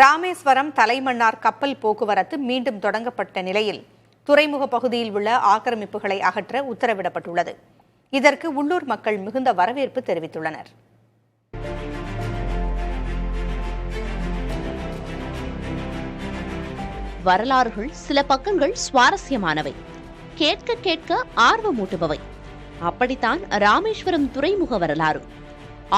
ராமேஸ்வரம் தலைமன்னார் கப்பல் போக்குவரத்து மீண்டும் தொடங்கப்பட்ட நிலையில் துறைமுக பகுதியில் உள்ள ஆக்கிரமிப்புகளை அகற்ற உத்தரவிடப்பட்டுள்ளது. இதற்கு உள்ளூர் மக்கள் மிகுந்த வரவேற்பு தெரிவித்துள்ளனர். வரலாறுகள் சில பக்கங்கள் சுவாரஸ்யமானவை, கேட்க கேட்க ஆர்வமூட்டுபவை. அப்படித்தான் ராமேஸ்வரம் துறைமுக வரலாறு.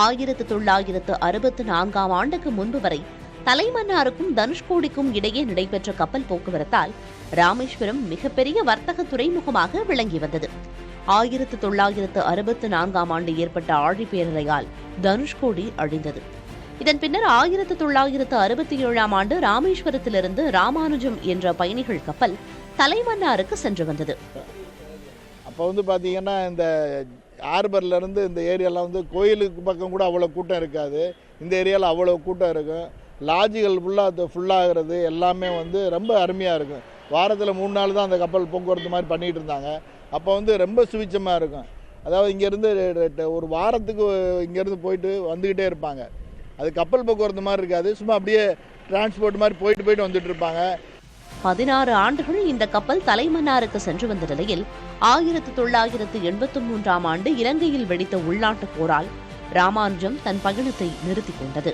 1964 ஆண்டுக்கு முன்பு வரை தலைமன்னாருக்கும் தனுஷ்கோடிக்கும் இடையே நடைபெற்ற கப்பல் போக்குவரத்தால் ராமேஸ்வரம் மிகப்பெரிய வர்த்தக துறைமுகமாக விளங்கி வந்தது. 1964 ஆண்டு ஏற்பட்ட ஆழிப்பேரலையால் தனுஷ்கோடி அழிந்தது. இதன் பின்னர் 1967 ஆண்டு ராமேஸ்வரத்திலிருந்து ராமானுஜம் என்ற பயணிகள் கப்பல் தலைமன்னாருக்கு சென்று வந்தது. அப்போ பார்த்தீங்கன்னா இந்த ஹார்பர்ல இருந்து இந்த ஏரியாவில் கோயிலுக்கு பக்கம் கூட அவ்வளோ கூட்டம் இருக்காது. இந்த ஏரியாவில் அவ்வளோ கூட்டம் இருக்கும். லாட்ஜுகள் ஃபுல்லாகிறது எல்லாமே ரொம்ப அருமையாக இருக்கும். வாரத்தில் 3 நாள் தான் அந்த கப்பல் போக்குவரத்து மாதிரி பண்ணிகிட்டு இருந்தாங்க. அப்போ ரொம்ப சுவிச்சமாக இருக்கும். அதாவது இங்கேருந்து ஒரு வாரத்துக்கு இங்கேருந்து போயிட்டு வந்துக்கிட்டே இருப்பாங்க. அது கப்பல் போக்குவரத்து மாதிரி இருக்காது, சும்மா அப்படியே டிரான்ஸ்போர்ட் மாதிரி போயிட்டு வந்துட்டு இருப்பாங்க. 16 ஆண்டுகள் இந்த கப்பல் தலைமன்னாருக்கு சென்று வந்த நிலையில் 1983 ஆண்டு இலங்கையில் வெடித்த உள்நாட்டுப் போரால் ராமானுஜம் தன் பயணத்தை நிறுத்திக் கொண்டது.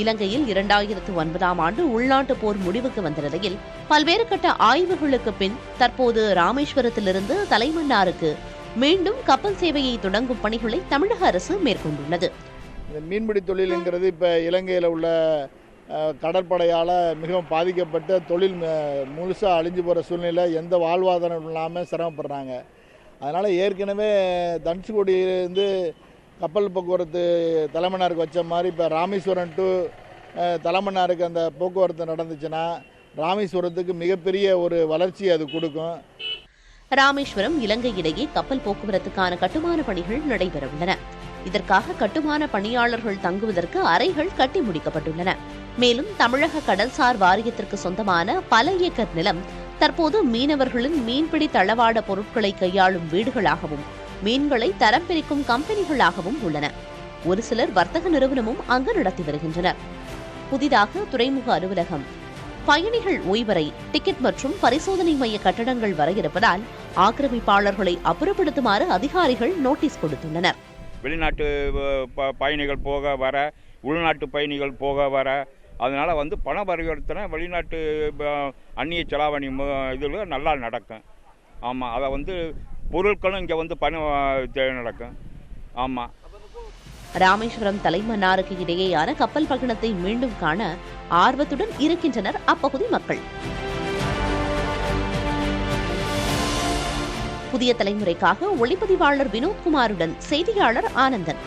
இலங்கையில் 2009 ஆண்டு உள்நாட்டுப் போர் முடிவுக்கு வந்த நிலையில் பல்வேறு கட்ட ஆய்வுகளுக்கு பின் தற்போது ராமேஸ்வரத்திலிருந்து தலைமன்னாருக்கு மீண்டும் கப்பல் சேவையை தொடங்கும் பணிகளை தமிழக அரசு மேற்கொண்டுள்ளது. இந்த மீன்பிடி தொழிலுங்கிறது இப்போ இலங்கையில் உள்ள கடற்படையால் மிகவும் பாதிக்கப்பட்ட தொழில் முழுசாக அழிஞ்சு போகிற சூழ்நிலை, எந்த வாழ்வாதாரம் இல்லாமல் சிரமப்படுறாங்க. அதனால் ஏற்கனவே தனுஷ்கோடியிலேருந்து கப்பல் போக்குவரத்து தலைமன்னாருக்கு வச்ச மாதிரி இப்போ ராமேஸ்வரம் டு தலைமன்னாருக்கு அந்த போக்குவரத்து நடந்துச்சுன்னா ராமேஸ்வரத்துக்கு மிகப்பெரிய ஒரு வளர்ச்சி அது கொடுக்கும். ராமேஸ்வரம் இலங்கை இடையே கப்பல் போக்குவரத்துக்கான கட்டுமான பணிகள் நடைபெறவுள்ளன. இதற்காக கட்டுமான பணியாளர்கள் தங்குவதற்கு அறைகள் கட்டி முடிக்கப்பட்டுள்ளன. மேலும் தமிழக கடல்சார் வாரியத்திற்கு சொந்தமான பல ஏக்கர் நிலம் தற்போது மீனவர்களின் மீன்பிடி தளவாட பொருட்களை கையாளும் வீடுகளாகவும் மீன்களை தரம் பிரிக்கும் கம்பெனிகளாகவும் உள்ளன. ஒரு சிலர் வர்த்தக நிறுவனமும் அங்கு நடத்தி வருகின்றனர். புதிதாக துறைமுக அலுவலகம், பயணிகள் ஓய்வறை, டிக்கெட் மற்றும் பரிசோதனை மைய கட்டடங்கள் வர இருப்பதால் ஆக்கிரமிப்பாளர்களை அப்புறப்படுத்துமாறு அதிகாரிகள் நோட்டீஸ் கொடுத்துள்ளனர். வெளிநாட்டு பயணிகள் போக வர, உள்நாட்டு பயணிகள் போக வர, அதனால் பண பரிவர்த்தனை வெளிநாட்டு அந்நிய செலாவணி இதில் நல்லா நடக்கும். ஆமாம், அதை பொருட்களும் இங்கே பண நடக்கும். ஆமாம். ராமேஸ்வரம் தலைமன்னாருக்கு இடையேயான கப்பல் பயணத்தை மீண்டும் காண ஆர்வத்துடன் இருக்கின்றனர் அப்பகுதி மக்கள். புதிய தலைமுறைக்காக ஒளிப்பதிவாளர் வினோத்குமாருடன் செய்தியாளர் ஆனந்தன்.